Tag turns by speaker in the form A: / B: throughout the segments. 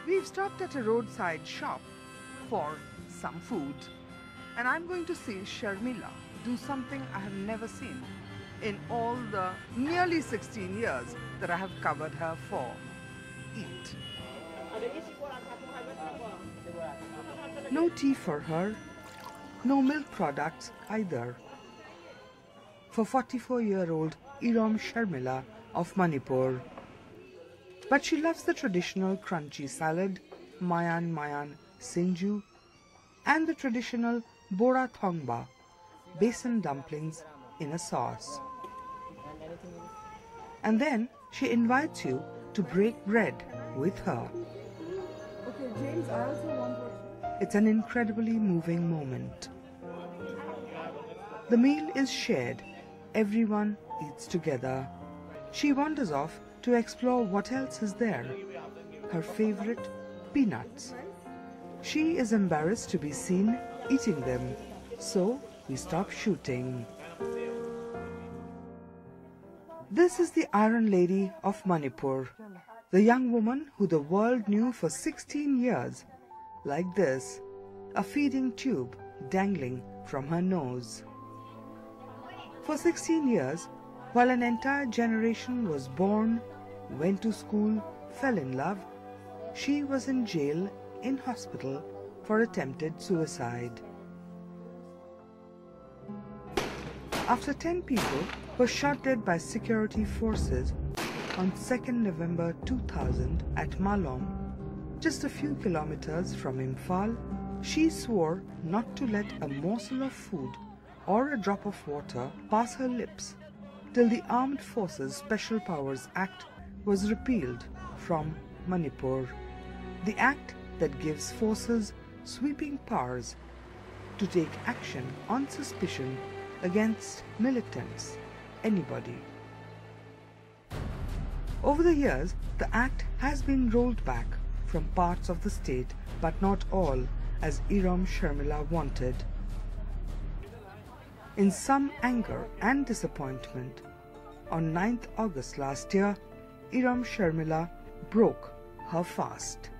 A: We've stopped at a roadside shop for some food. And I'm going to see Sharmila do something I have never seen in all the nearly 16 years that I have covered her for. Eat. No tea for her, no milk products either. For 44-year-old Irom Sharmila of Manipur. But she loves the traditional crunchy salad, mayan sinju, and the traditional bora thongba, besan dumplings in a sauce. And then she invites you to break bread with her. Okay, James, I also want what... It's an incredibly moving moment. The meal is shared. Everyone eats together. She wanders off to explore what else is there. Her favorite, peanuts. She is embarrassed to be seen eating them, so we stop shooting. This is the Iron Lady of Manipur, the young woman who the world knew for 16 years, like this, a feeding tube dangling from her nose. For 16 years, while an entire generation was born, went to school, fell in love, she was in jail, in hospital, for attempted suicide. After 10 people were shot dead by security forces on 2nd November 2000 at Malom, just a few kilometers from Imphal, she swore not to let a morsel of food or a drop of water pass her lips till the Armed Forces Special Powers Act was repealed from Manipur. The act that gives forces sweeping powers to take action on suspicion against militants, anybody. Over the years, the act has been rolled back from parts of the state, but not all, as Irom Sharmila wanted. In some anger and disappointment, on 9th August last year, Irom Sharmila broke her fast.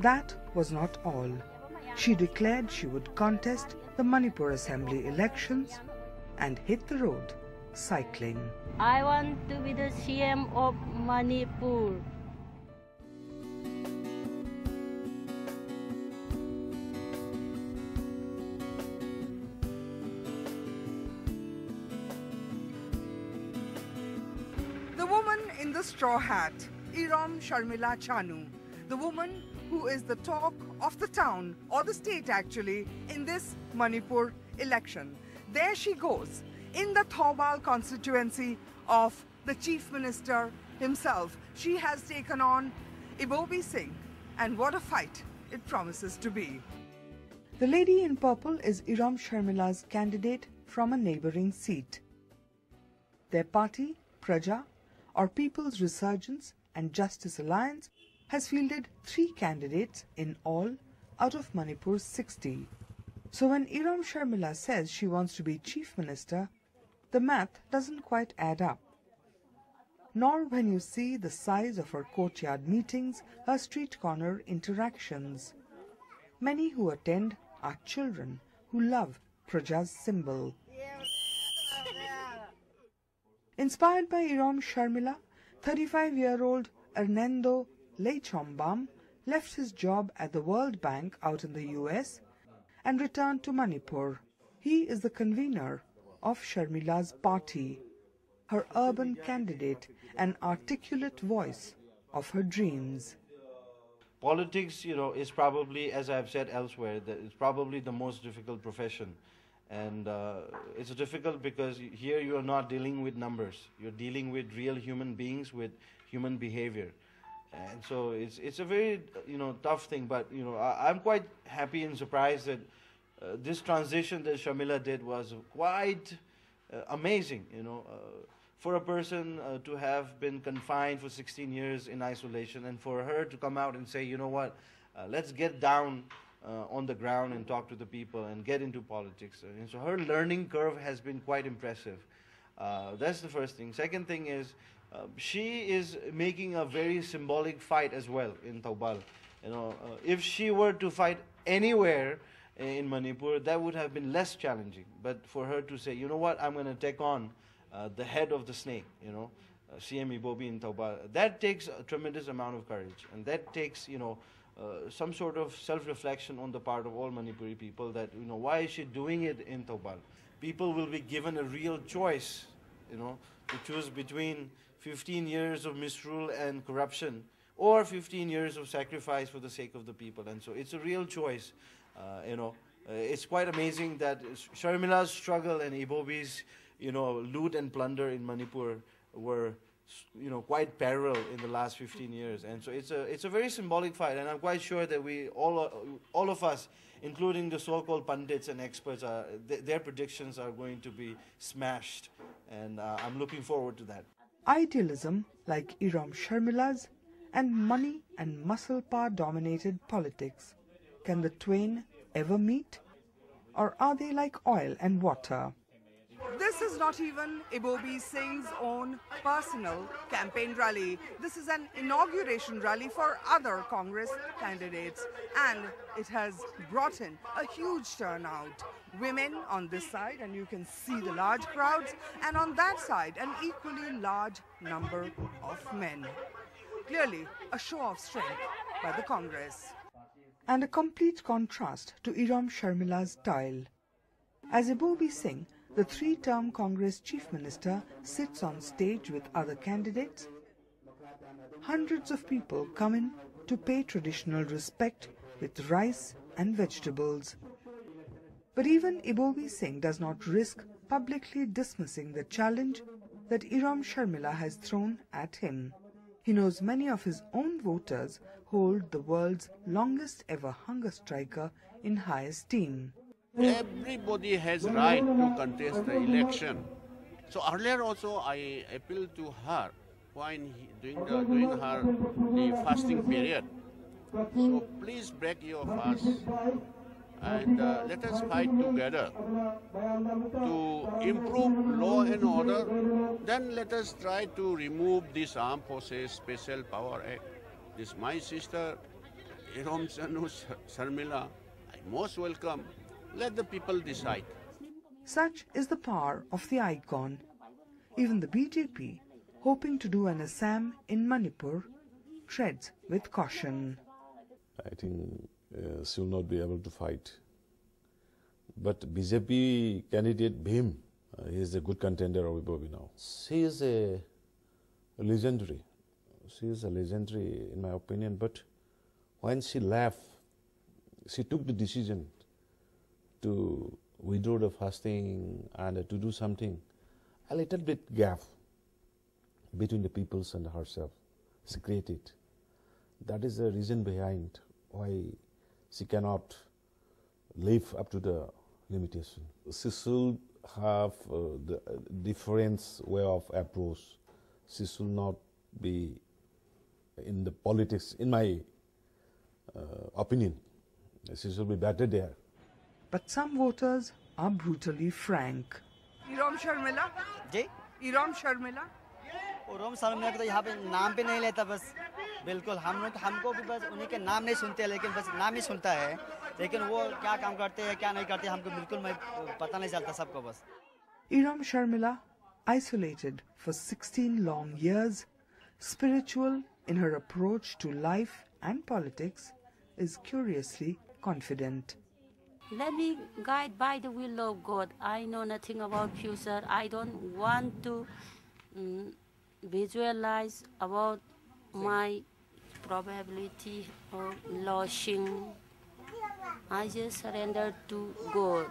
A: That was not all. She declared she would contest the Manipur Assembly elections and hit the road cycling.
B: I want to be the CM of Manipur.
A: The woman in the straw hat, Irom Sharmila Chanu, the woman who is the talk of the town, or the state actually, in this Manipur election. There she goes, in the Thobal constituency of the Chief Minister himself. She has taken on Ibobi Singh, and what a fight it promises to be. The lady in purple is Irom Sharmila's candidate from a neighbouring seat. Their party, Praja, or People's Resurgence and Justice Alliance, has fielded 3 candidates in all out of Manipur's 60. So when Irom Sharmila says she wants to be Chief Minister, the math doesn't quite add up. Nor when you see the size of her courtyard meetings, her street corner interactions. Many who attend are children who love Praja's symbol. Inspired by Irom Sharmila, 35-year-old Hernando Leichombam left his job at the World Bank out in the US and returned to Manipur. He is the convener of Sharmila's party, her urban candidate, an articulate voice of her dreams.
C: Politics, is probably, as I've said elsewhere, it's probably the most difficult profession. And it's difficult because here you are not dealing with numbers. You're dealing with real human beings, with human behavior. And so it's a very, tough thing. But, I'm quite happy and surprised that this transition that Sharmila did was quite amazing, for a person to have been confined for 16 years in isolation, and for her to come out and say, you know what, let's get down on the ground and talk to the people and get into politics. And so her learning curve has been quite impressive. That's the first thing. Second thing is, she is making a very symbolic fight as well in Taubal. If she were to fight anywhere in Manipur, that would have been less challenging. But for her to say, you know what, I'm going to take on the head of the snake, CM Ibobi in Taubal, that takes a tremendous amount of courage, and that takes, some sort of self-reflection on the part of all Manipuri people that, why is she doing it in Taubal? People will be given a real choice, to choose between 15 years of misrule and corruption or 15 years of sacrifice for the sake of the people. And so it's a real choice, It's quite amazing that Sharmila's struggle and Ibobi's, loot and plunder in Manipur were, quite parallel in the last 15 years. And so it's a very symbolic fight, and I'm quite sure that we all of us, including the so-called pundits and experts, their predictions are going to be smashed, and I'm looking forward to that.
A: Idealism like Irom Sharmila's and money and muscle power dominated politics. Can the twain ever meet? Or are they like oil and water? This is not even Ibobi Singh's own personal campaign rally. This is an inauguration rally for other Congress candidates, and it has brought in a huge turnout. Women on this side, and you can see the large crowds, and on that side an equally large number of men. Clearly a show of strength by the Congress. And a complete contrast to Irom Sharmila's style. As Ibobi Singh, the three-term Congress Chief Minister, sits on stage with other candidates, hundreds of people come in to pay traditional respect with rice and vegetables. But even Ibobi Singh does not risk publicly dismissing the challenge that Irom Sharmila has thrown at him. He knows many of his own voters hold the world's longest ever hunger striker in high esteem.
D: Everybody has right to contest the election. So earlier also I appealed to her when doing her the fasting period. So please break your fast and let us fight together to improve law and order. Then let us try to remove this Armed Forces Special Power Act. This my sister Irom Sharmila, I most welcome. Let the people decide.
A: Such is the power of the icon. Even the BJP, hoping to do an Assam in Manipur, treads with caution.
E: I think she will not be able to fight. But BJP candidate Bhim, he is a good contender of Ibobi now. She is a legendary. She is a legendary in my opinion, but when she left, she took the decision to withdraw the fasting and to do something, a little bit gap between the peoples and herself. She created. That is the reason behind why she cannot live up to the limitation. She should have the different way of approach. She should not be in the politics, in my opinion. She should be better there.
A: But some voters are brutally frank. Irom Sharmila?
F: Ji?
A: Irom Sharmila?
F: Irom Sharmila को तो यहाँ पे नाम भी नहीं लेता बस बिल्कुल हमको भी बस उन्हीं के नाम नहीं सुनते लेकिन बस नाम ही सुनता है लेकिन वो क्या काम करते हैं क्या नहीं करते हमको बिल्कुल पता नहीं चलता सबको बस.
A: Irom Sharmila, isolated for 16 long years, spiritual in her approach to life and politics, is curiously confident.
B: Let me guide by the will of God. I know nothing about future. I don't want to visualize about my probability of losing. I just surrender to God.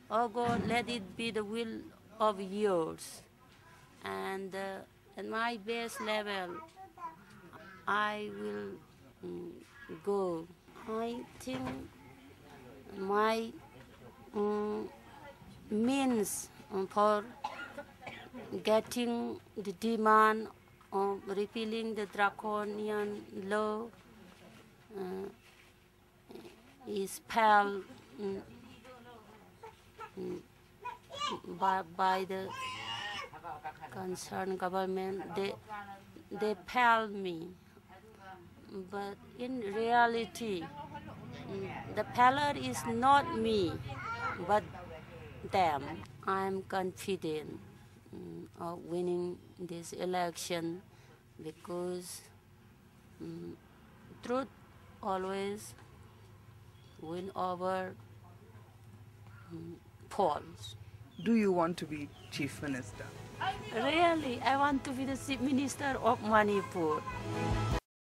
B: Oh God, let it be the will of yours. And at my best level, I will go. I think my means for getting the demand of repealing the draconian law is held by the concerned government, they failed me. But in reality, the failure is not me, but them. I'm confident of winning this election because truth always win over false.
A: Do you want to be Chief Minister?
B: Really, I want to be the Chief Minister of Manipur.